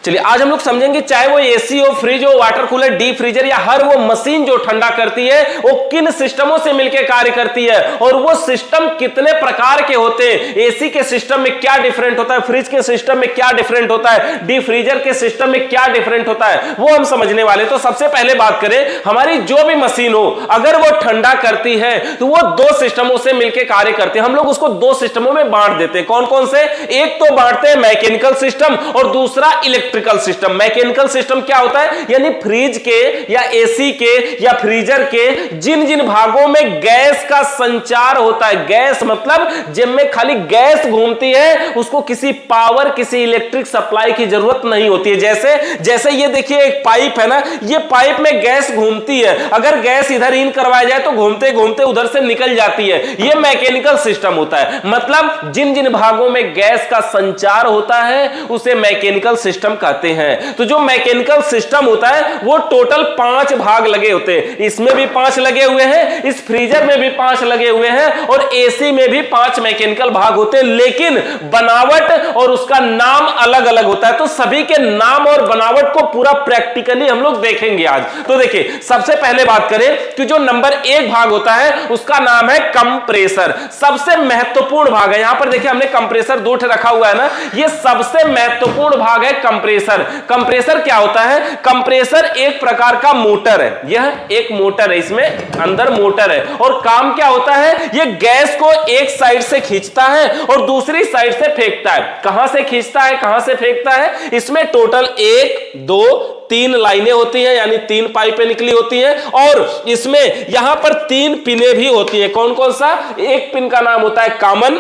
चलिए आज हम लोग समझेंगे चाहे वो एसी हो, फ्रिज हो, वाटर कूलर, डीप फ्रीजर या हर वो मशीन जो ठंडा करती है वो किन सिस्टमों से मिलकर कार्य करती है और वो सिस्टम कितने प्रकार के होते हैं। एसी के सिस्टम में क्या डिफरेंट होता है, फ्रिज के सिस्टम में क्या डिफरेंट होता है, डीप फ्रीजर के सिस्टम में क्या डिफरेंट होता है, वो हम समझने वाले। तो सबसे पहले बात करें, हमारी जो भी मशीन हो अगर वो ठंडा करती है तो वो दो सिस्टमों से मिलकर कार्य करते हैं। हम लोग उसको दो सिस्टमों में बांट देते हैं। कौन कौन से? एक तो बांटते हैं मैकेनिकल सिस्टम और दूसरा इलेक्ट्रिकल सिस्टम। मैकेनिकल सिस्टम क्या होता है? यानी फ्रिज के या एसी के या फ्रीजर के जिन जिन भागों में गैस का संचार होता है, गैस मतलब जिनमें खाली गैस घूमती है, उसको किसी पावर, किसी इलेक्ट्रिक सप्लाई की जरूरत नहीं होती है। जैसे ये देखिए एक पाइप है ना, ये पाइप में गैस घूमती है, अगर गैस इधर इन करवाया जाए तो घूमते घूमते उधर से निकल जाती है। ये मैकेनिकल सिस्टम होता है। मतलब जिन जिन भागों में गैस का संचार होता है उसे मैकेनिकल सिस्टम कहते हैं। तो जो मैकेनिकल सिस्टम होता है वो टोटल 5 भाग लगे होते हैं। इसमें भी 5 लगे हुए हैं, इस फ्रीजर में भी 5 लगे हुए हैं और एसी में भी 5 मैकेनिकल भाग होते हैं, लेकिन बनावट और उसका नाम अलग अलग होता है। तो सभी के नाम और बनावट को पूरा प्रैक्टिकली हम लोग देखेंगे आज। तो देखिए सबसे पहले बात करें कि जो नंबर 1 भाग होता है उसका नाम है कंप्रेसर। सबसे महत्वपूर्ण भाग है। यहां पर देखिए हमने कंप्रेसर 2 रखा हुआ है ना, ये सबसे महत्वपूर्ण भाग है कंप्रेसर। कंप्रेसर क्या होता है? कंप्रेसर एक प्रकार का मोटर है। यह एक मोटर है, इसमें अंदर मोटर है और काम क्या होता है? यह गैस को एक साइड से खींचता है और दूसरी साइड से फेंकता है। कहां से खींचता है, कहां से फेंकता है? इसमें टोटल 1 2 3 लाइनें होती हैं, यानी 3 पाइपें निकली होती हैं और इसमें यहां पर 3 पिनें भी होती हैं। कौन कौन सा? एक पिन का नाम होता है कॉमन,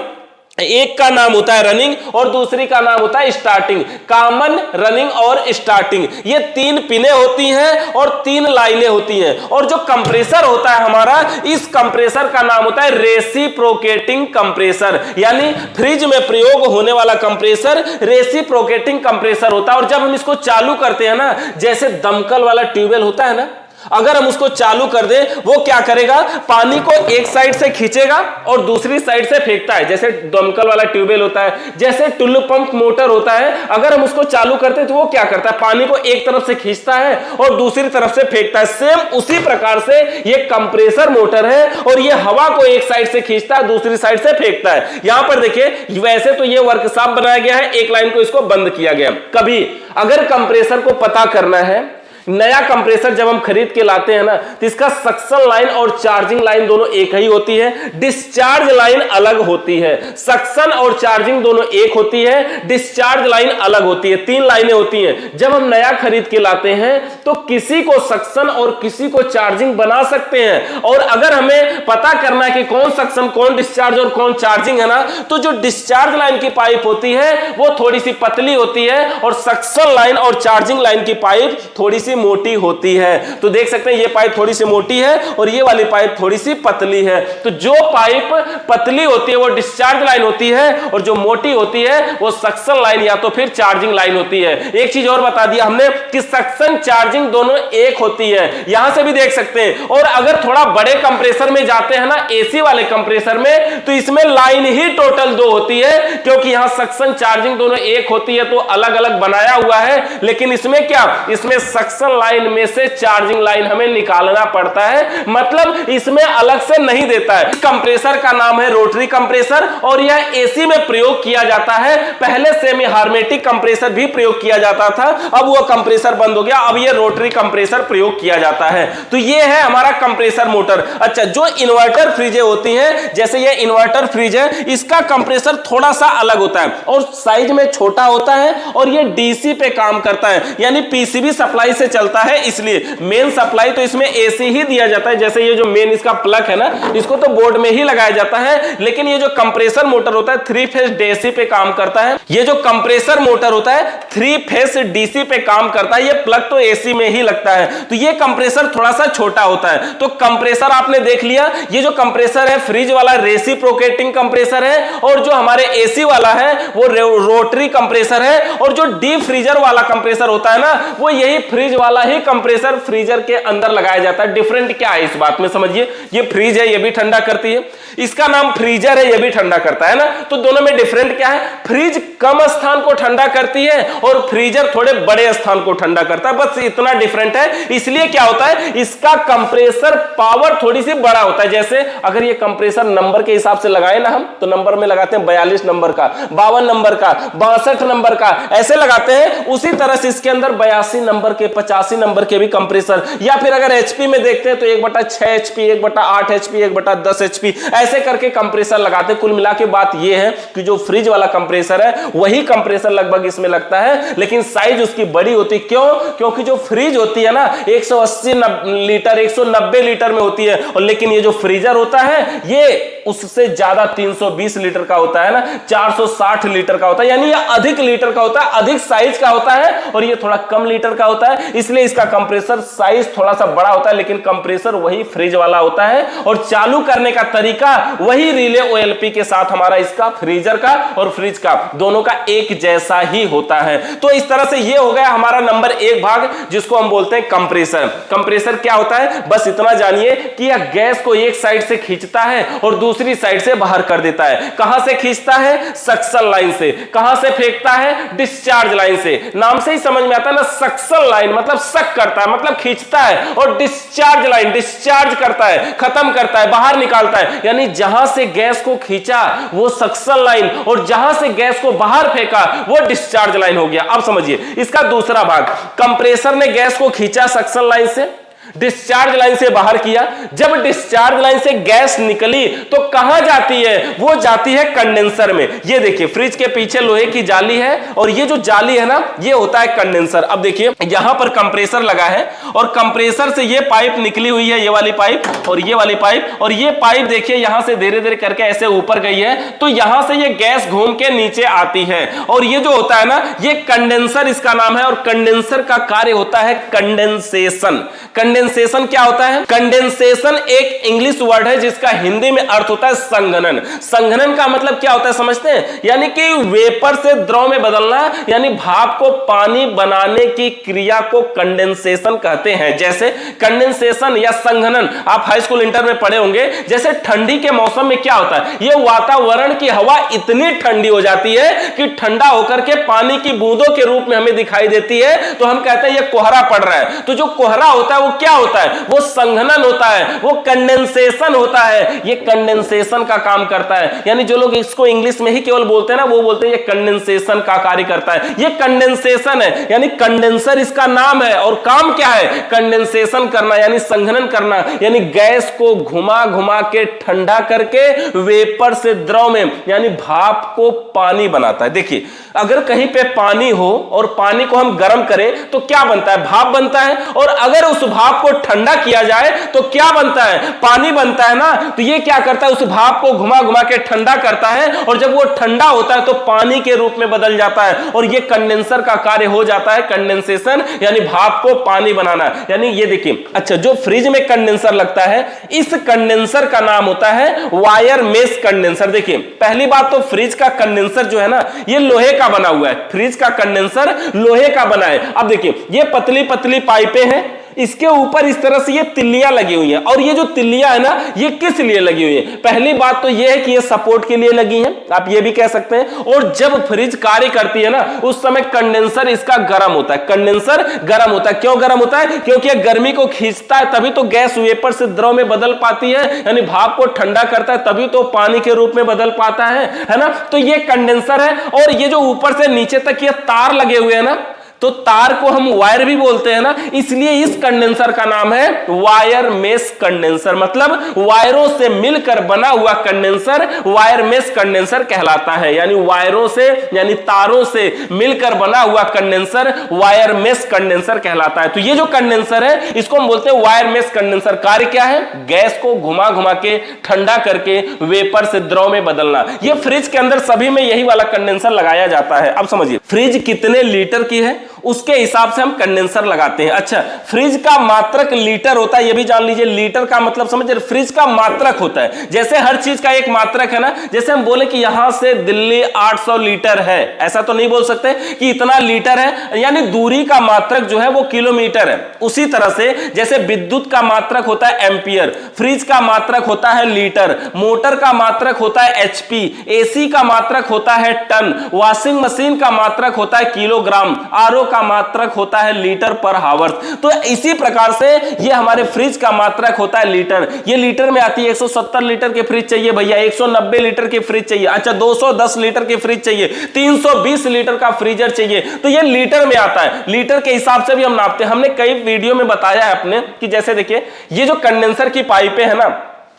एक का नाम होता है रनिंग और दूसरी का नाम होता है स्टार्टिंग। कॉमन, रनिंग और स्टार्टिंग, ये 3 पिनें होती हैं और 3 लाइनें होती हैं। और जो कंप्रेसर होता है हमारा, इस कंप्रेसर का नाम होता है रेसिप्रोकेटिंग कंप्रेसर। यानी फ्रिज में प्रयोग होने वाला कंप्रेसर रेसिप्रोकेटिंग कंप्रेसर होता है। और जब हम इसको चालू करते हैं ना, जैसे दमकल वाला ट्यूबवेल होता है ना, अगर हम उसको चालू कर दें, वो क्या करेगा? पानी को एक साइड से खींचेगा और दूसरी साइड से फेंकता है। जैसे दमकल वाला ट्यूबवेल होता है, जैसे टुल्लू पंप मोटर होता है, अगर हम उसको चालू करते हैं तो वो क्या करता है? पानी को एक तरफ से खींचता है और दूसरी तरफ से फेंकता है। सेम उसी प्रकार से ये कंप्रेसर मोटर है और ये हवा को एक साइड से खींचता है, दूसरी साइड से फेंकता है। यहां पर देखिए वैसे तो ये वर्कशॉप बनाया गया है, एक लाइन को इसको बंद किया गया। कभी अगर कंप्रेसर को पता करना है, नया कंप्रेसर जब हम खरीद के लाते हैं ना, तो इसका सक्शन लाइन और चार्जिंग लाइन दोनों एक ही होती है, डिस्चार्ज लाइन अलग होती है। सक्शन और चार्जिंग दोनों एक होती है, डिस्चार्ज लाइन अलग होती है। 3 लाइनें होती हैं। जब हम नया खरीद के लाते हैं तो किसी को सक्शन और किसी को चार्जिंग बना सकते हैं। और अगर हमें पता करना है कि कौन सक्शन, कौन डिस्चार्ज और कौन चार्जिंग है ना, तो जो डिस्चार्ज लाइन की पाइप होती है वो थोड़ी सी पतली होती है और सक्शन लाइन और चार्जिंग लाइन की पाइप थोड़ी सी मोटी होती है। तो देख सकते हैं ये पाइप थोड़ी सी मोटी है और ये वाली पाइप थोड़ी सी पतली है। तो जो पाइप पतली होती है वो डिस्चार्ज लाइन होती है और जो मोटी होती है वो सक्शन लाइन या तो फिर चार्जिंग लाइन होती है। एक चीज और बता दिया हमने कि सक्शन चार्जिंग दोनों एक होती है, यहां से भी देख सकते हैं। और अगर थोड़ा बड़े कंप्रेसर में जाते हैं ना, एसी वाले कंप्रेसर में, तो इसमें लाइन ही टोटल 2 होती है, क्योंकि यहां सक्शन चार्जिंग दोनों एक होती है तो अलग अलग बनाया हुआ है। लेकिन इसमें क्या? इसमें सक्शन लाइन में से चार्जिंग लाइन हमें निकालना पड़ता है, मतलब इसमें अलग से नहीं देता है। कंप्रेसर का नाम है रोटरी कंप्रेसर और यह एसी में प्रयोग किया जाता है। पहले सेमी हार्मेटिक कंप्रेसर भी प्रयोग किया जाता था, अब वो कंप्रेसर बंद हो गया, अब ये रोटरी कंप्रेसर प्रयोग किया जाता है। तो ये है हमारा कंप्रेसर मोटर। अच्छा, जो इन्वर्टर फ्रिजें होती हैं, जैसे ये इन्वर्टर फ्रिज है, इसका कंप्रेसर थोड़ा सा अलग होता है और साइज में छोटा होता है और ये डीसी पे काम करता है, यानी पीसीबी सप्लाई से चलता है। इसलिए मेन सप्लाई तो इसमें एसी ही दिया जाता है। जैसे ये जो मेन इसका प्लग है ना, इसको तो बोर्ड में ही लगाया जाता है। लेकिन ये जो कंप्रेसर मोटर होता है 3 फेज डीसी पे काम करता है। ये जो कंप्रेसर मोटर होता है 3 फेज डीसी पे काम करता है। ये प्लग तो एसी में ही लगता है, तो ये कंप्रेसर थोड़ा सा छोटा होता है। तो कंप्रेसर आपने देख लिया। ये जो कंप्रेसर है फ्रिज वाला रेसिप्रोकेटिंग कंप्रेसर है और जो हमारे एसी वाला है वो रोटरी कंप्रेसर है। और जो डीप फ्रीजर वाला कंप्रेसर होता है ना, वो यही फ्रिज वाला ही कंप्रेसर फ्रीजर के अंदर लगाया जाता है। डिफरेंट क्या है इस बात में समझिए, ये फ्रिज है, ये भी ठंडा करती है, इसका नाम फ्रीजर है, ये भी ठंडा करता है ना, तो दोनों में डिफरेंट क्या है, फ्रिज कम स्थान को ठंडा करती है और फ्रीजर थोड़े बड़े स्थान को ठंडा करता है, बस इतना डिफरेंट है। इसलिए क्या होता है, इसका कंप्रेसर पावर थोड़ी सी बड़ा होता है। जैसे अगर ये कंप्रेसर नंबर के हिसाब से लगाए ना हम, तो नंबर में लगाते हैं 42 नंबर का, 52 नंबर का, 62 नंबर का, ऐसे लगाते हैं। उसी तरह से इसके अंदर 82 नंबर के, 85 नंबर के भी कंप्रेसर, या फिर अगर एचपी में देखते हैं तो 1/6 एचपी, 1/8 एचपी, 1/10 एचपी, ऐसे करके कंप्रेसर लगाते हैं। कुल मिला के बात यह है कि जो फ्रिज वाला कंप्रेसर है वही कंप्रेसर लगभग इसमें लगता है, लेकिन साइज उसकी बड़ी होती। क्यों? क्योंकि जो फ्रिज होती है ना 180 लीटर, 190 लीटर में होती है, और लेकिन ये जो फ्रीजर होता है ये उससे ज्यादा 320 लीटर का होता है ना, 460 लीटर का होता है, यानी ये अधिक लीटर का होता है, अधिक साइज का होता है, और ये थोड़ा कम लीटर का होता है। इसलिए इसका कंप्रेसर साइज थोड़ा सा बड़ा होता है, लेकिन कंप्रेसर वही फ्रिज वाला होता है, और चालू करने का तरीका वही रिले ओएलपी के साथ हमारा इसका फ्रीजर का और फ्रिज का दोनों का एक जैसा ही होता है। तो इस तरह से ये हो गया हमारा नंबर 1 भाग, जिसको हम बोलते हैं कंप्रेसर। कंप्रेसर क्या होता है, बस इतना जानिए कि यह गैस को एक साइड से खींचता है और दूसरी साइड से बाहर कर देता है। कहां से खींचता है, सक्शन लाइन से। कहां से फेंकता है, डिस्चार्ज लाइन से। नाम से ही समझ में आता है ना, सक्शन लाइन मतलब सक करता है, मतलब खींचता है, और डिस्चार्ज लाइन डिस्चार्ज करता है, खत्म करता है, बाहर निकालता है। यानी जहां से गैस को खींचा वो सक्शन लाइन, और जहां से गैस को बाहर फेंका वो डिस्चार्ज लाइन हो गया। अब समझिए इसका दूसरा भाग, कंप्रेसर ने गैस को खींचा सक्शन लाइन से, डिस्चार्ज लाइन से बाहर किया। जब डिस्चार्ज लाइन से गैस निकली तो कहां जाती है, वो जाती है कंडेंसर में। ये देखिए फ्रिज के पीछे लोहे की जाली है, और ये जो जाली है ना ये होता है कंडेंसर। अब देखिए यहां पर कंप्रेसर लगा है, और कंप्रेसर से ये पाइप निकली हुई है, ये वाली पाइप और ये वाली पाइप, और ये पाइप देखिए यहां से धीरे धीरे करके ऐसे ऊपर गई है, तो यहां से ये गैस घूम के नीचे आती है, और ये जो होता है ना ये कंडेंसर इसका नाम है। और कंडेंसर का कार्य होता है कंडेंसेशन। कंडेंसेशन क्या होता है, कंडेंसेशन एक इंग्लिश वर्ड है जिसका हिंदी में अर्थ होता है संघनन। संघनन का मतलब क्या होता है समझते हैं, यानी कि वेपर से द्रव में बदलना, यानी भाप को पानी बनाने की क्रिया को कंडेंसेशन कहते हैं। जैसे कंडेंसेशन या संघनन आप हाई स्कूल इंटर में पढ़े होंगे। जैसे ठंडी के मौसम में क्या होता है, ये वातावरण की हवा इतनी ठंडी हो जाती है कि ठंडा होकर के पानी की बूंदों के रूप में हमें दिखाई देती है, तो हम कहते हैं ये कोहरा पड़ रहा है। तो जो कोहरा होता है वो क्या होता है, वो संघनन होता है, वो कंडेंसेशन होता है। ये कंडेंसेशन का काम करता है, यानी जो लोग इसको इंग्लिश में ही केवल बोलते हैं ना वो बोलते हैं ये कंडेंसेशन का कार्य करता है। ये कंडेंसेशन है, यानी कंडेंसर इसका नाम है, और काम क्या है, कंडेंसेशन करना यानी संघनन करना, यानी गैस को घुमा घुमा के ठंडा करके वेपर से द्रव में यानी भाप को पानी बनाता है। देखिए अगर कहीं पे पानी हो और पानी को हम गर्म करें तो क्या बनता है, भाप बनता है, और अगर उस भाप को ठंडा किया जाए तो क्या बनता है, पानी बनता है ना। तो ये क्या करता है, उस भाप को घुमा घुमा के ठंडा करता है, और जब वो ठंडा होता है तो पानी के रूप में बदल जाता है, और ये कंडेंसर का कार्य हो जाता है, कंडेंसेशन यानी भाप को पानी बनाना। यानी ये देखिए, अच्छा जो फ्रिज में कंडेंसर लगता है इस कंडेंसर का नाम होता है वायर मेश कंडेंसर। देखिए पहली बात तो फ्रिज का कंडेंसर जो है ना ये लोहे का बना हुआ है, फ्रिज का कंडेंसर लोहे का बना है। अब देखिए ये पतली पतली पाइपें हैं, इसके ऊपर इस तरह से ये तिल्लियां लगी हुई हैं, और ये जो तिल्लियां है ना ये किस लिए लगी हुई है, पहली बात तो ये है कि ये सपोर्ट के लिए लगी हैं, आप ये भी कह सकते हैं। और जब फ्रिज कार्य करती है ना उस समय कंडेंसर इसका गर्म होता है, कंडेंसर गर्म होता है। क्यों गर्म होता है, क्योंकि गर्मी को खींचता है तभी तो गैस वेपर से द्रव में बदल पाती है, यानी भाप को ठंडा करता है तभी तो पानी के रूप में बदल पाता है ना। तो ये कंडेंसर है, और ये जो ऊपर से नीचे तक ये तार लगे हुए हैं ना, तो तार को हम वायर भी बोलते हैं ना, इसलिए इस कंडेंसर का नाम है वायर मेश कंडेंसर। मतलब वायरों से मिलकर बना हुआ कंडेंसर वायर मेश कंडेंसर कहलाता है, यानी वायरों से यानी तारों से मिलकर बना हुआ कंडेंसर वायर मेश कंडेंसर कहलाता है। तो ये जो कंडेंसर है इसको हम बोलते हैं वायर मेश कंडेंसर। कार्य क्या है, गैस को घुमा घुमा के ठंडा करके वेपर से द्रव में बदलना। ये फ्रिज के अंदर सभी में यही वाला कंडेंसर लगाया जाता है। अब समझिए फ्रिज कितने लीटर की है, उसके हिसाब से हम कंडेंसर लगाते हैं। अच्छा, फ्रिज का मात्रक लीटर होता है, ये भी जान लीजिए। लीटर का मतलब समझ रहे, फ्रिज का मात्रक होता है। जैसे हर चीज का एक मात्रक है ना, जैसे हम बोले कि यहां से दिल्ली 800 लीटर है, ऐसा तो नहीं बोल सकते कि इतना लीटर है, यानी दूरी का मात्रक जो है वो किलोमीटर है। उसी तरह से जैसे विद्युत का मात्रक होता है एम्पियर, फ्रिज का मात्रक होता है लीटर, मोटर का मात्रक होता है एचपी, एसी का मात्रक होता है टन, वॉशिंग मशीन का मात्रक होता है किलोग्राम, आरओ का मात्रक होता है लीटर पर हावर्स। तो इसी प्रकार से ये हमारे फ्रिज का मात्रक होता है लीटर। ये लीटर में आती है। 170 लीटर की फ्रिज चाहिए भैया, 190 लीटर की फ्रिज चाहिए, अच्छा 210 लीटर की फ्रिज चाहिए, 320 लीटर का फ्रीजर चाहिए, तो ये लीटर में आता है। लीटर के हिसाब से भी हम नापते हैं। हमने कई वीडियो में बताया है अपने कि जैसे देखिए ये जो कंडेंसर की पाइपें है ना,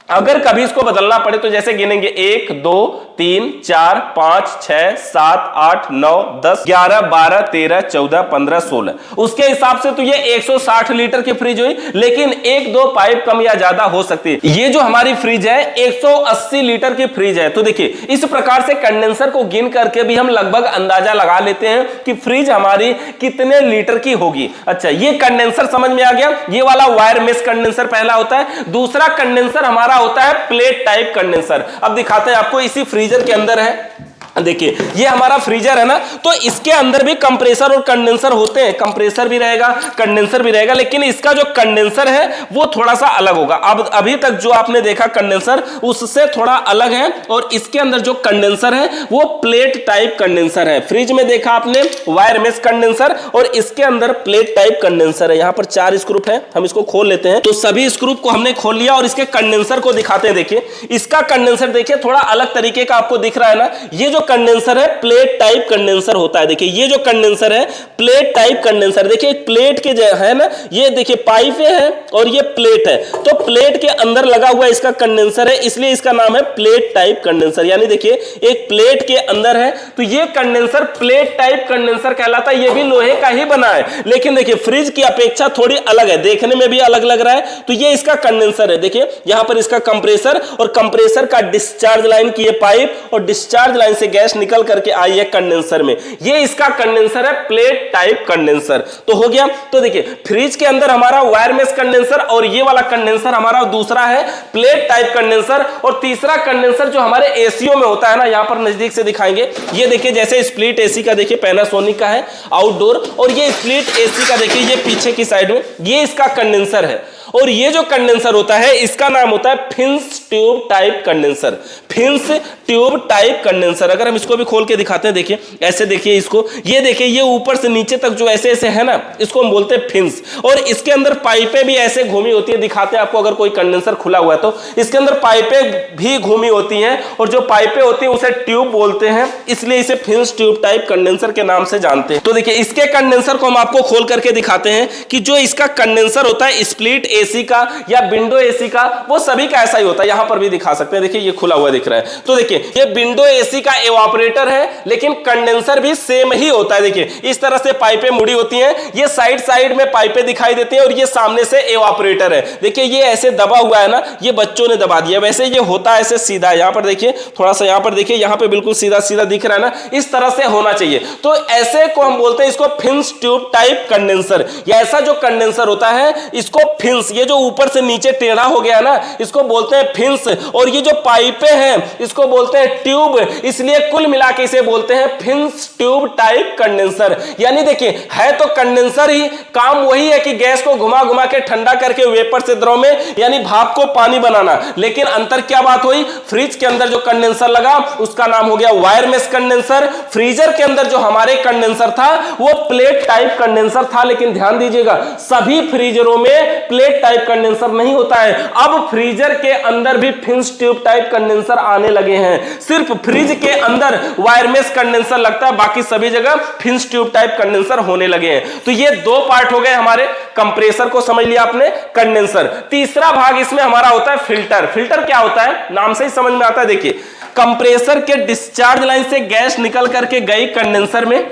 अगर कभी इसको बदलना पड़े तो जैसे गिनेंगे 1 2 3 4 5 6 7 8 9 10 11 12 13 14 15 16, उसके हिसाब से तो ये 160 लीटर की फ्रिज हुई, लेकिन एक दो पाइप कम या ज्यादा हो सकती है। ये जो हमारी फ्रिज है 180 लीटर की फ्रिज है। तो देखिए इस प्रकार से कंडेंसर को गिन करके भी हम लगभग अंदाजा लगा लेते हैं कि फ्रिज हमारी कितने लीटर की होगी। अच्छा, ये कंडेंसर समझ में आ गया। ये वाला वायर मेश कंडेंसर पहला होता है। दूसरा कंडेंसर हमारा होता है प्लेट टाइप कंडेंसर। अब दिखाते हैं आपको, इसी फ्रीजर के अंदर है। देखिए ये हमारा फ्रीजर है ना, तो इसके अंदर भी कंप्रेसर और कंडेंसर होते हैं। कंप्रेसर भी रहेगा, कंडेंसर भी रहेगा, लेकिन इसका जो कंडेंसर है वो थोड़ा सा अलग होगा। अब अभी तक जो आपने देखा कंडेंसर उससे थोड़ा अलग है, और इसके अंदर जो कंडेंसर है वो प्लेट टाइप कंडेंसर है। फ्रिज में देखा आपने वायर मेश कंडेंसर, और इसके अंदर प्लेट टाइप कंडेंसर है। यहां पर 4 स्क्रू है, हम इसको खोल लेते हैं। तो सभी स्क्रू को हमने खोल लिया और इसके कंडेंसर को दिखाते हैं। देखिए इसका कंडेंसर देखिए थोड़ा अलग तरीके का आपको दिख रहा है ना। ये जो कंडेंसर है प्लेट टाइप कंडेंसर होता है। देखिए ये जो कंडेंसर है प्लेट टाइप कंडेंसर, देखिए प्लेट के जो है ना, ये देखिए पाइपें हैं और ये प्लेट है, तो प्लेट के अंदर लगा हुआ इसका कंडेंसर है, इसलिए इसका नाम है प्लेट टाइप कंडेंसर। यानी देखिए एक प्लेट के अंदर है, तो ये कंडेंसर प्लेट टाइप कंडेंसर कहलाता है। ये भी लोहे का ही बना है, लेकिन देखिए फ्रिज की अपेक्षा थोड़ी अलग है, देखने में भी अलग लग रहा है। तो ये इसका कंडेंसर है। देखिए यहां पर इसका कंप्रेसर, और कंप्रेसर का डिस्चार्ज लाइन की ये पाइप, और डिस्चार्ज लाइन से गैस निकल करके आई है कंडेंसर में। ये इसका कंडेंसर है प्लेट टाइप कंडेंसर। तो हो गया। तो देखिए फ्रिज के अंदर हमारा वायर मेश कंडेंसर, और ये वाला कंडेंसर हमारा दूसरा है प्लेट टाइप कंडेंसर। और तीसरा कंडेंसर जो हमारे एसीओ में होता है ना, यहां पर नजदीक से दिखाएंगे। ये देखिए जैसे स्प्लिट एसी का देखिए पैनासोनिक का है आउटडोर, और ये स्प्लिट एसी का देखिए ये पीछे की साइड में ये इसका कंडेंसर है। और ये जो कंडेंसर होता है इसका नाम होता है fins tube type condenser. Fins tube type condenser. अगर हम इसको भी खोल के दिखाते हैं, देखिए ऐसे देखिए इसको, ये देखिए ये ऊपर से नीचे तक जो ऐसे ऐसे है ना, इसको हम बोलते हैं फिन्स। और इसके अंदर पाइपें भी ऐसे घूमी होती है। दिखाते हैं आपको, अगर कोई कंडेंसर खुला हुआ है तो इसके अंदर पाइपें भी घूमी होती हैं, और जो पाइपें होती हैं उसे ट्यूब बोलते हैं, इसलिए इसे फिन्स ट्यूब टाइप कंडेंसर के नाम से जानते हैं। तो देखिए इसके कंडेंसर को हम आपको खोल करके दिखाते हैं कि जो इसका कंडेंसर होता है स्प्लिट एसी का या विंडो एसी का, वो सभी का ऐसा ही होता है। यहां पर भी दिखा सकते हैं, देखिए ये खुला हुआ दिख रहा है। तो देखिए ये विंडो एसी का एवापोरेटर है, लेकिन कंडेंसर भी सेम ही होता है। देखिए इस तरह से पाइपें मुड़ी होती हैं, ये साइड साइड में पाइपें दिखाई देती हैं, और ये सामने से एवापोरेटर है। देखिए ये ऐसे दबा हुआ है ना, ये बच्चों ने दबा दिया, वैसे ये होता है ऐसे सीधा। यहां पर देखिए थोड़ा सा, यहां पर देखिए यहां पे बिल्कुल सीधा सीधा दिख रहा है ना, इस तरह से होना चाहिए। तो ऐसे को हम बोलते हैं इसको फिन्स ट्यूब टाइप कंडेंसर। या ऐसा जो कंडेंसर होता है इसको फिन्स, ये जो ऊपर से नीचे टेढ़ा हो गया ना, इसको बोलते हैं फिन्स। और ये जो पाइपें हैं इसको बोलते हैं ट्यूब, इसलिए कुल मिला के इसे बोलते हैं फिन्स ट्यूब टाइप कंडेंसर। यानी देखिए है तो कंडेंसर ही, काम वही है कि गैस को घुमा घुमा के ठंडा करके वेपर से द्रव में यानी भाप को पानी बनाना। लेकिन अंतर क्या बात हुई, फ्रिज के अंदर जो कंडेंसर लगा उसका नाम हो गया वायर मेश कंडेंसर। फ्रीजर के अंदर जो हमारे कंडेंसर था वो प्लेट टाइप कंडेंसर था। लेकिन ध्यान दीजिएगा सभी फ्रीजरों में प्लेट टाइप कंडेंसर नहीं होता है। अब फ्रीजर के अंदर भी फिन्स ट्यूब टाइप कंडेंसर आने लगे हैं। सिर्फ फ्रिज के अंदर वायर मेश कंडेंसर लगता है, बाकी सभी जगह फिन्स ट्यूब टाइप कंडेंसर होने लगे हैं। तो ये दो पार्ट हो गए हमारे, कंप्रेसर को समझ लिया आपने, कंडेंसर। तीसरा भाग इसमें हमारा होता है फिल्टर। फिल्टर क्या होता है, नाम से ही समझ में आता है। देखिए कंप्रेसर के डिस्चार्ज लाइन से गैस निकल करके गई कंडेंसर में,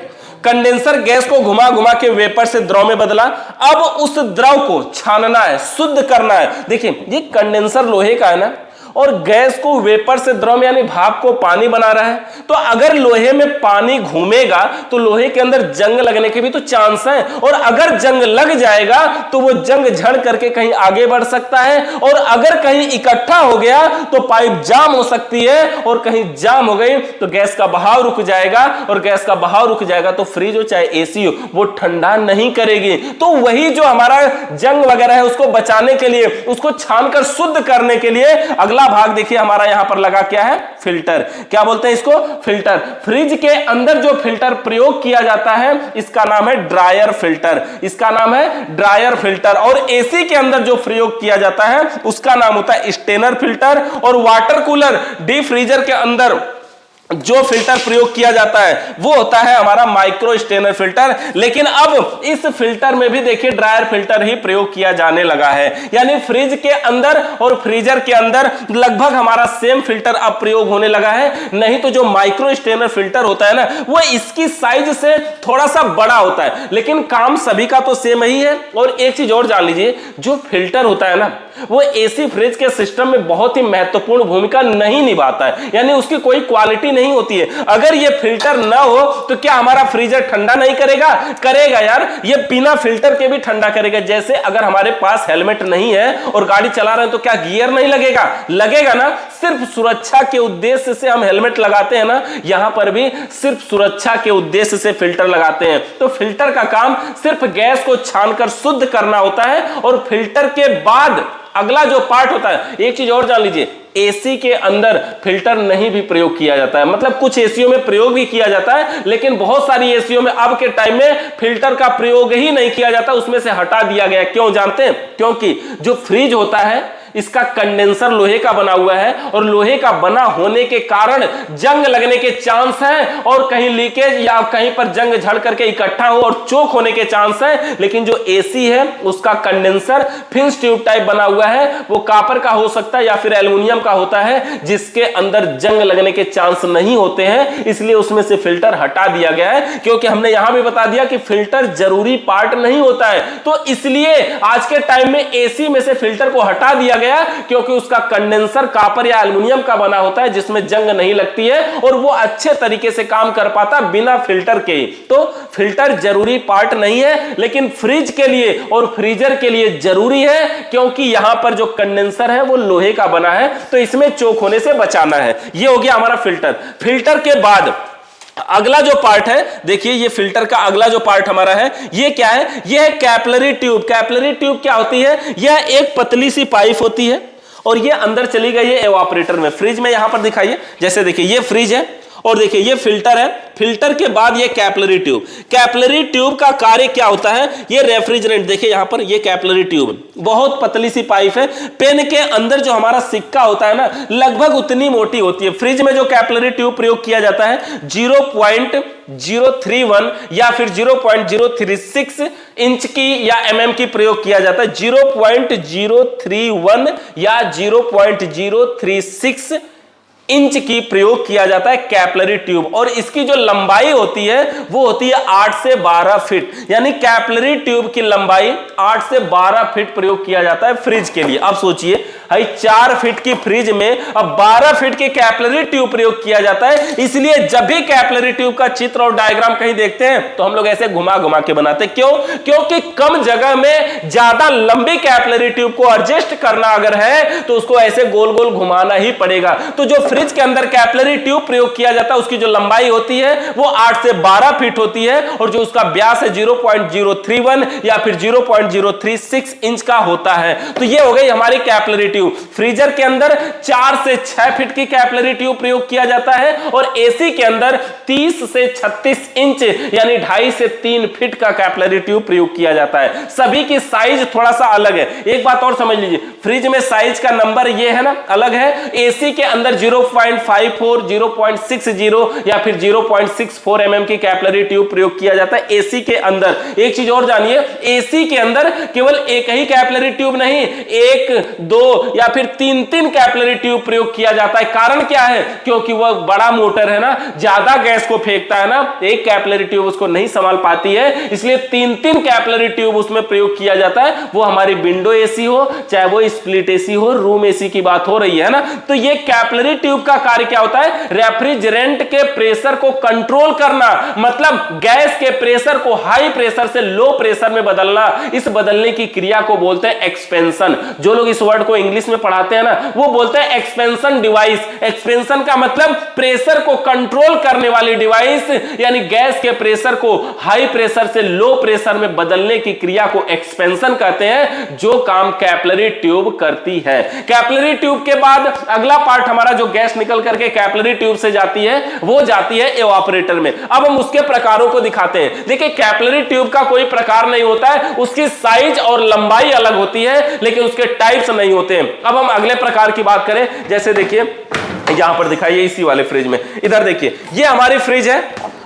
कंडेंसर गैस को घुमा घुमा के वेपर से द्रव में बदला। अब उस द्रव को छानना है, शुद्ध करना है। देखिए ये कंडेंसर लोहे का है ना, और गैस को वेपर से द्रव यानी भाप को पानी बना रहा है। तो अगर लोहे में पानी घूमेगा तो लोहे के अंदर जंग लगने के भी तो चांस है, और अगर जंग लग जाएगा तो वो जंग झड़ करके कहीं आगे बढ़ सकता है, और अगर कहीं इकट्ठा हो गया तो पाइप जाम हो सकती है, और कहीं जाम हो गई तो गैस का बहाव रुक जाएगा, और गैस का बहाव रुक जाएगा तो फ्रिज हो चाहे एसी हो वो ठंडा नहीं करेगी। तो वही जो हमारा जंग वगैरह है उसको बचाने के लिए, उसको छानकर शुद्ध करने के लिए अगला भाग देखिए हमारा यहां पर लगा क्या है, फिल्टर। क्या बोलते हैं इसको, फिल्टर। फ्रिज के अंदर जो फिल्टर प्रयोग किया जाता है इसका नाम है ड्रायर फिल्टर, इसका नाम है ड्रायर फिल्टर। और एसी के अंदर जो प्रयोग किया जाता है उसका नाम होता है स्टेनर फिल्टर। और वाटर कूलर डीप फ्रीजर के अंदर जो फिल्टर प्रयोग किया जाता है वो होता है हमारा माइक्रो स्टेनर फिल्टर। लेकिन अब इस फिल्टर में भी देखिए ड्रायर फिल्टर ही प्रयोग किया जाने लगा है, यानी फ्रिज के अंदर और फ्रीजर के अंदर लगभग हमारा सेम फिल्टर अब प्रयोग होने लगा है। नहीं तो जो माइक्रो स्टेनर फिल्टर होता है ना वो इसकी साइज से थोड़ा सा बड़ा होता है, लेकिन काम सभी का तो सेम ही है। और एक चीज और जान लीजिए, जो फिल्टर होता है ना वो एसी फ्रिज के सिस्टम में बहुत ही महत्वपूर्ण भूमिका नहीं निभाता है, यानी उसकी कोई क्वालिटी नहीं होती है। अगर ये फिल्टर ना हो तो क्या हमारा फ्रीजर ठंडा नहीं करेगा? करेगा यार, ये बिना फिल्टर के भी ठंडा करेगा। जैसे अगर हमारे पास हेलमेट नहीं है और गाड़ी चला रहे हैं तो क्या गियर नहीं लगेगा? लगेगा ना। सिर्फ सुरक्षा के उद्देश्य से हम हेलमेट लगाते हैं ना, यहां पर भी सिर्फ सुरक्षा के उद्देश्य से फिल्टर लगाते हैं। तो फिल्टर का काम सिर्फ गैस को छानकर शुद्ध करना होता है, और फिल्टर के बाद अगला जो पार्ट होता है, एक चीज और जान लीजिए, एसी के अंदर फिल्टर नहीं भी प्रयोग किया जाता है। मतलब कुछ एसीओ में प्रयोग भी किया जाता है, लेकिन बहुत सारी एसीओ में अब के टाइम में फिल्टर का प्रयोग ही नहीं किया जाता, उसमें से हटा दिया गया। क्यों जानते हैं? क्योंकि जो फ्रिज होता है इसका कंडेंसर लोहे का बना हुआ है, और लोहे का बना होने के कारण जंग लगने के चांस हैं, और कहीं लीकेज या कहीं पर जंग झड़ करके इकट्ठा हो और चोक होने के चांस हैं। लेकिन जो एसी है उसका कंडेंसर फिंस ट्यूब टाइप बना हुआ है, वो कॉपर का हो सकता है या फिर एल्युमिनियम का होता है, जिसके अंदर जंग लगने के चांस नहीं होते हैं। इसलिए उसमें से फिल्टर हटा दिया गया है, क्योंकि हमने यहां भी बता दिया कि फिल्टर जरूरी पार्ट नहीं होता है। तो इसलिए आज के टाइम में एसी में से फिल्टर को हटा दिया गया, क्योंकि उसका कंडेंसर कॉपर या एल्युमिनियम का बना होता है, जिसमें जंग नहीं लगती है, और वो अच्छे तरीके से काम कर पाता बिना फिल्टर के। तो फिल्टर जरूरी पार्ट नहीं है, लेकिन फ्रिज के लिए और फ्रीजर के लिए जरूरी है, क्योंकि यहां पर जो कंडेंसर है वो लोहे का बना है, तो इसमें चोक होने से बचाना है। ये हो गया हमारा फिल्टर। फिल्टर के बाद अगला जो पार्ट है, देखिए ये फिल्टर का अगला जो पार्ट हमारा है ये क्या है? ये है कैपिलरी ट्यूब। कैपिलरी ट्यूब क्या होती है? यह एक पतली सी पाइप होती है, और ये अंदर चली गई है एवापोरेटर में। फ्रिज में यहां पर दिखाइए, जैसे देखिए ये फ्रिज है, और देखिए ये फिल्टर है। फिल्टर के बाद ये कैपिलरी ट्यूब। कैपिलरी ट्यूब का कार्य क्या होता है? ये रेफ्रिजरेंट, देखिए यहां पर ये कैपिलरी ट्यूब बहुत पतली सी पाइप है। पेन के अंदर जो हमारा सिक्का होता है ना लगभग उतनी मोटी होती है। फ्रिज में जो कैपिलरी ट्यूब प्रयोग किया जाता है 0.031 या फिर 0.036 इंच की या mm की प्रयोग किया जाता है। 0.031 या 0.036 इंच की प्रयोग किया जाता है कैपिलरी ट्यूब, और इसकी जो लंबाई होती है वो होती है 8 से 12 फीट। यानी कैपिलरी ट्यूब की लंबाई 8 से 12 फीट प्रयोग किया जाता है फ्रिज के लिए। अब सोचिए भाई 4 फीट की फ्रिज में अब 12 फीट की कैपिलरी ट्यूब प्रयोग किया जाता है। इसलिए जब भी कैपिलरी ट्यूब का चित्र और डायग्राम कहीं देखते हैं तो हम लोग ऐसे घुमा घुमा के बनाते हैं। क्यों? क्योंकि कम जगह में ज्यादा लंबी कैपिलरी ट्यूब को एडजस्ट करना अगर है तो उसको ऐसे गोल गोल घुमाना ही पड़ेगा। तो जो फ्रिज के अंदर कैपिलरी ट्यूब प्रयोग किया जाता है उसकी जो लंबाई होती है वो 8 से 12 फीट होती है, और जो उसका व्यास है 0.031 या फिर 0.036 इंच का होता है। तो ये हो गई हमारी कैपिलरी ट्यूब। फ्रीजर के अंदर 4 से 6 फीट की कैपिलरी ट्यूब प्रयोग किया जाता है, और एसी के अंदर 30 से 36 इंच यानी 2.5 से 3 फीट का कैपिलरी ट्यूब प्रयोग किया जाता है। सभी की साइज थोड़ा सा अलग है। एक बात और समझ लीजिए, फ्रिज में साइज का नंबर ये है ना अलग है। एसी के अंदर 0.54, 0.60 या फिर 0.64 mm की कैपिलरी ट्यूब प्रयोग किया जाता है एसी के अंदर। एक चीज और जानिए, एसी के अंदर केवल एक ही कैपिलरी ट्यूब नहीं, 1, 2 या फिर 3 कैपिलरी ट्यूब प्रयोग किया जाता है। कारण क्या है? क्योंकि वह बड़ा मोटर है ना, ज्यादा गैस को फेंकता है ना, एक कैपिलरी ट्यूब उसको नहीं संभाल पाती है, इसलिए 3 कैपिलरी ट्यूब उसमें प्रयोग किया जाता है। वो हमारी विंडो एसी हो, चाहे वो स्प्लिट एसी हो, रूम एसी की बात हो रही है ना। तो ये कैपिलरी ट्यूब का कार्य क्या होता है? रेफ्रिजरेंट के प्रेशर को कंट्रोल करना, मतलब गैस के प्रेशर को हाई प्रेशर से लो प्रेशर में बदलना। इस बदलने की क्रिया को बोलते हैं एक्सपेंशन। जो लोग इस वर्ड को इंग्लिश में पढ़ाते हैं ना, वो बोलते हैं एक्सपेंशन डिवाइस। एक्सपेंशन का मतलब प्रेशर को कंट्रोल करने वाली डिवाइस, यानी गैस के प्रेशर को हाई प्रेशर से लो प्रेशर में बदलने की क्रिया को एक्सपेंशन कहते हैं, जो काम कैपिलरी ट्यूब करती है। कैपिलरी ट्यूब के बाद अगला पार्ट हमारा जो गैस निकल करके कैपिलरी ट्यूब से जाती है, वो जाती है एवापोरेटर में। अब हम उसके प्रकारों को दिखाते हैं। देखिए, कैपिलरी ट्यूब का कोई प्रकार नहीं होता है, उसकी साइज और लंबाई अलग होती है, लेकिन उसके टाइप्स नहीं होते हैं। अब हम अगले प्रकार की बात करें, जैसे देखिए यहां पर दिखाइए इसी वाले फ्रिज में, इधर देखिए, ये हमारी फ्रिज है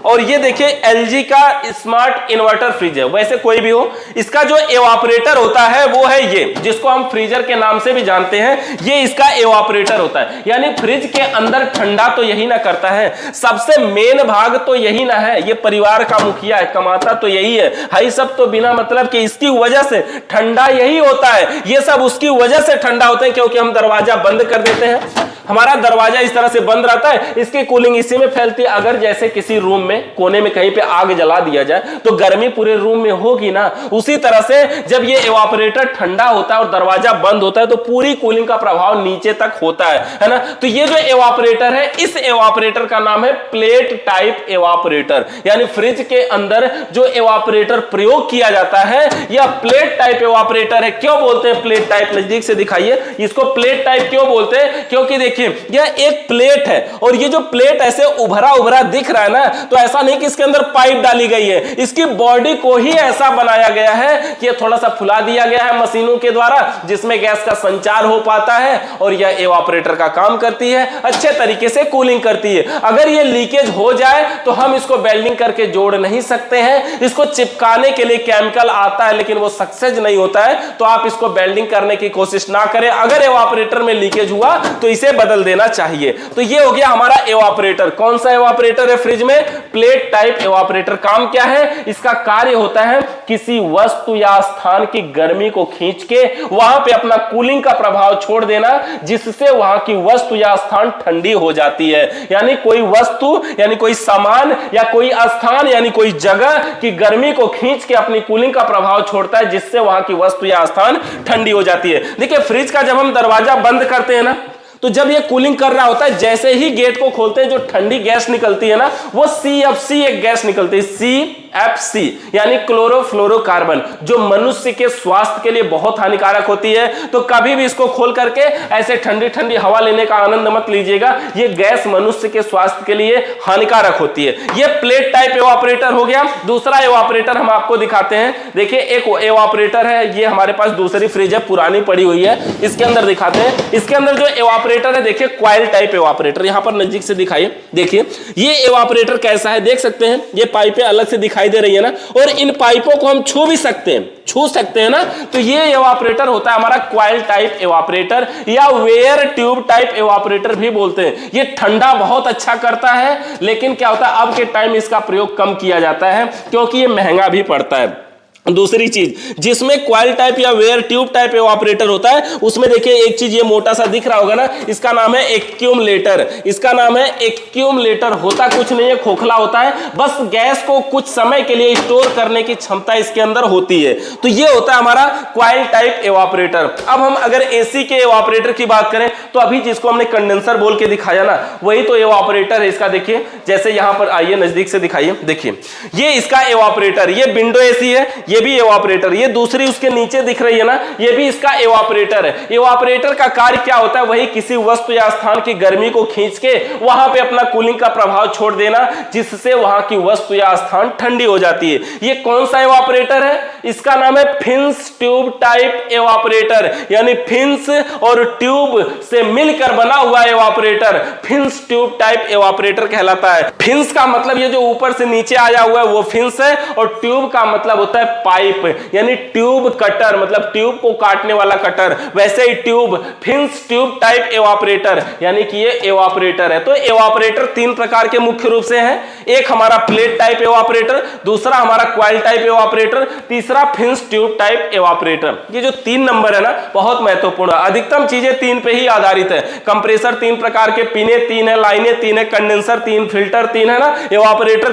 और ये देखिए एलजी का स्मार्ट इन्वर्टर फ्रिज है। वैसे कोई भी हो, इसका जो एवापोरेटर होता है वो है ये, जिसको हम फ्रीजर के नाम से भी जानते हैं। ये इसका एवापोरेटर होता है, यानी फ्रिज के अंदर ठंडा तो यही ना करता है, सबसे मेन भाग तो यही ना है। ये परिवार का मुखिया है, कमाता तो यही है सब तो बिना मतलब कि इसकी वजह से ठंडा यही होता है। ये सब उसकी वजह से ठंडा होते हैं, क्योंकि हम दरवाजा बंद कर देते हैं, हमारा दरवाजा इस तरह से बंद रहता है, इसकी कूलिंग इसी में फैलती है। अगर जैसे किसी रूम में कोने में कहीं पे आग जला दिया जाए तो गर्मी पूरे रूम में होगी ना। उसी तरह से जब ये एवापोरेटर ठंडा होता है और दरवाजा बंद होता है तो पूरी कूलिंग का प्रभाव नीचे तक होता है ना। तो ये जो एवापोरेटर है, इस एवापोरेटर का नाम है प्लेट टाइप एवापोरेटर। यानी फ्रिज के अंदर जो एवापोरेटर प्रयोग किया जाता है यह प्लेट टाइप एवापोरेटर है। क्यों बोलते हैं प्लेट टाइप? नजदीक से दिखाइए, इसको प्लेट टाइप क्यों बोलते हैं? क्योंकि देखिए यह एक प्लेट है और ये जो प्लेट ऐसे उभरा उभरा दिख रहा है ना, तो ऐसा नहीं कि इसके अंदर पाइप डाली गई है, इसकी बॉडी को ही ऐसा बनाया गया है कि ये थोड़ा सा फुला दिया गया है मशीनों के द्वारा, जिसमें गैस का संचार हो पाता है और यह एवापोरेटर का काम करती है, अच्छे तरीके से कूलिंग करती है। अगर ये लीकेज हो जाए तो हम इसको वेल्डिंग करके जोड़ नहीं सकते हैं, इसको चिपकाने के लिए केमिकल आता है लेकिन वो सक्सेस नहीं होता है, तो आप इसको वेल्डिंग करने की कोशिश ना करें। अगर एवापोरेटर में लीकेज हुआ तो इसे बदल देना चाहिए। तो ये हो गया हमारा एवापोरेटर। कौन सा एवापोरेटर है फ्रिज में? Plate type evaporator. काम क्या है इसका? कार्य होता है किसी वस्तु या स्थान की गर्मी को खींच के वहां पे अपना कूलिंग का प्रभाव छोड़ देना, जिससे वहां की वस्तु या स्थान ठंडी हो जाती है। यानी कोई वस्तु यानी कोई सामान या कोई स्थान यानी कोई जगह की गर्मी को खींच के अपनी कूलिंग का प्रभाव छोड़ता है, जिससे वहां की वस्तु या स्थान ठंडी हो जाती है। देखिए, फ्रिज का जब हम दरवाजा बंद करते हैं ना, तो जब ये कूलिंग कर रहा होता है, जैसे ही गेट को खोलते हैं जो ठंडी गैस निकलती है ना, वो CFC एक गैस निकलती है, CFC यानी क्लोरोफ्लोरोकार्बन, जो मनुष्य के स्वास्थ्य के लिए बहुत हानिकारक होती है। तो कभी भी इसको खोल करके ऐसे ठंडी ठंडी हवा लेने का आनंद मत लीजिएगा, ये गैस मनुष्य के स्वास्थ्य के लिए हानिकारक होती है। ये प्लेट टाइप एवापोरेटर हो गया। दूसरा एवापोरेटर हम आपको दिखाते हैं। देखिए, एक एवापोरेटर है, ये हमारे पास दूसरी फ्रिज है, पुरानी पड़ी हुई है, इसके अंदर दिखाते हैं। इसके अंदर जो एवापोरेटर है, देखिए क्वाइल टाइप एवापोरेटर, यहां पर नजदीक से दिखाइए। देखिए ये एवापोरेटर कैसा है, देख सकते हैं, ये पाइपें अलग से दिखाई दे रही है ना, और इन पाइपों को हम छू भी सकते हैं, छू सकते हैं ना। तो ये एवापोरेटर होता है हमारा क्वाइल टाइप एवापोरेटर, या वेयर ट्यूब टाइप एवापोरेटर भी बोलते हैं। ये ठंडा बहुत अच्छा करता है, लेकिन क्या होता है अब के टाइम इसका प्रयोग कम किया जाता है क्योंकि ये महंगा भी पड़ता है। दूसरी चीज, जिसमें क्वाइल टाइप या वेयर ट्यूब टाइप एवापोरेटर होता है, उसमें देखिए एक चीज ये मोटा सा दिख रहा होगा ना, इसका नाम है एक्यूमुलेटर। इसका नाम है एक्यूमुलेटर। होता कुछ नहीं है, खोखला होता है, बस गैस को कुछ समय के लिए स्टोर करने की क्षमता इसके अंदर होती है। तो ये होता है हमारा क्वाइल टाइप एवापोरेटर। अब हम अगर एसी के एवापोरेटर की बात करें, तो अभी जिसको हमने कंडेंसर बोल के दिखाया ना, वही तो एवापोरेटर है इसका। देखिए, जैसे यहां पर आइए, नजदीक से दिखाइए, देखिए ये इसका एवापोरेटर, ये विंडो एसी है, ये भी एवापोरेटर, ये दूसरी उसके नीचे दिख रही है ना, ये भी इसका एवापोरेटर है। एवापोरेटर का कार्य क्या होता है? वही किसी वस्तु या स्थान की गर्मी को खींच के वहां पे अपना कूलिंग का प्रभाव छोड़ देना, जिससे वहां की वस्तु या स्थान ठंडी हो जाती है। ये कौन सा एवापोरेटर है? इसका नाम है फिन्स ट्यूब टाइप एवापोरेटर, यानी फिन्स और ट्यूब से मिलकर बना हुआ evaporator fins tube type evaporator कहलाता है। फिन्स का मतलब ये जो ऊपर से नीचे आया हुआ है वो फिन्स है, और ट्यूब का मतलब होता है पाइप यानी ट्यूब कटर, मतलब ट्यूब को काटने वाला कटर। वैसे ही ट्यूब, फिन्स ट्यूब टाइप एवापरेटर, यानी कि ये एवापरेटर है। तो एवापरेटर तीन प्रकार के मुख्य रूप से हैं, एक हमारा प्लेट टाइप एवापरेटर, दूसरा हमारा क्वाइल टाइप एवापरेटर, तीसरा फिन्स ट्यूब टाइप एवापरेटर। ये जो 3 नंबर है ना, बहुत महत्वपूर्ण है। अधिकतम चीजें 3 पे ही आधारित है। कंप्रेसर 3 प्रकार के, पिने 3 है, लाइनें 3 है, कंडेंसर 3, फिल्टर 3 है ना, एवापरेटर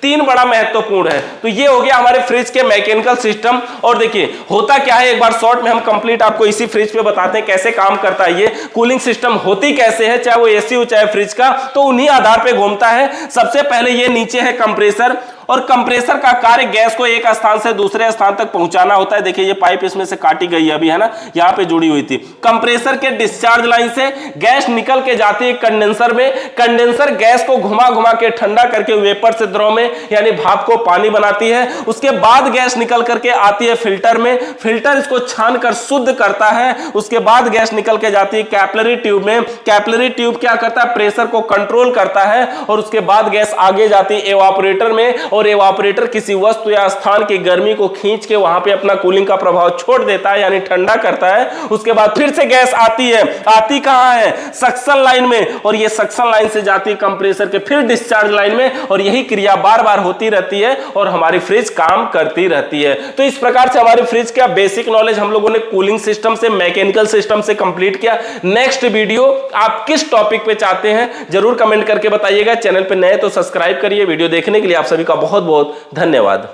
3 बड़ा महत्वपूर्ण है। तो ये हो गया हमारे फ्रिज के मैकेनिकल सिस्टम। और देखिए होता क्या है, एक बार शॉर्ट में हम कंप्लीट आपको इसी फ्रिज पे बताते हैं कैसे काम करता है। ये कूलिंग सिस्टम होती कैसे है, चाहे वो एसी हो चाहे फ्रिज का, तो उन्हीं आधार पे घूमता है। सबसे पहले ये नीचे है कंप्रेसर, और कंप्रेसर का कार्य गैस को एक स्थान से दूसरे स्थान तक पहुंचाना होता है। देखिए ये पाइप इसमें से काटी गई अभी है ना, यहां पे जुड़ी हुई थी। कंप्रेसर के डिस्चार्ज लाइन से गैस निकल के जाती है कंडेंसर में। कंडेंसर गैस को घुमा घुमा के ठंडा करके वेपर से द्रव में यानी भाप को पानी बनाती है। उसके बाद गैस निकल करके आती है फिल्टर में, फिल्टर इसको छान कर शुद्ध करता है। उसके बाद गैस निकल के जाती है कैपिलरी ट्यूब में। कैपिलरी ट्यूब क्या करता है, प्रेशर को कंट्रोल करता है, और उसके बाद गैस आगे जाती है एवापोरेटर में, और एवापोरेटर किसी वस्तु या स्थान की गर्मी को खींच के वहां पे अपना कूलिंग का प्रभाव छोड़ देता है, यानी ठंडा करता है। उसके बाद फिर से गैस आती है, आती कहां है, सक्शन लाइन में, और ये सक्शन लाइन से जाती है कंप्रेसर के फिर डिस्चार्ज लाइन में, और यही क्रिया बार बार होती रहती है और हमारी फ्रिज काम करती रहती है। तो इस प्रकार से हमारी फ्रिज का बेसिक नॉलेज हम लोगों ने कूलिंग सिस्टम से, मैकेनिकल सिस्टम से कंप्लीट किया। नेक्स्ट वीडियो आप किस टॉपिक पे चाहते हैं जरूर कमेंट करके बताइएगा। चैनल पे नए तो सब्सक्राइब करिए। वीडियो देखने के लिए आप सभी का बहुत बहुत धन्यवाद।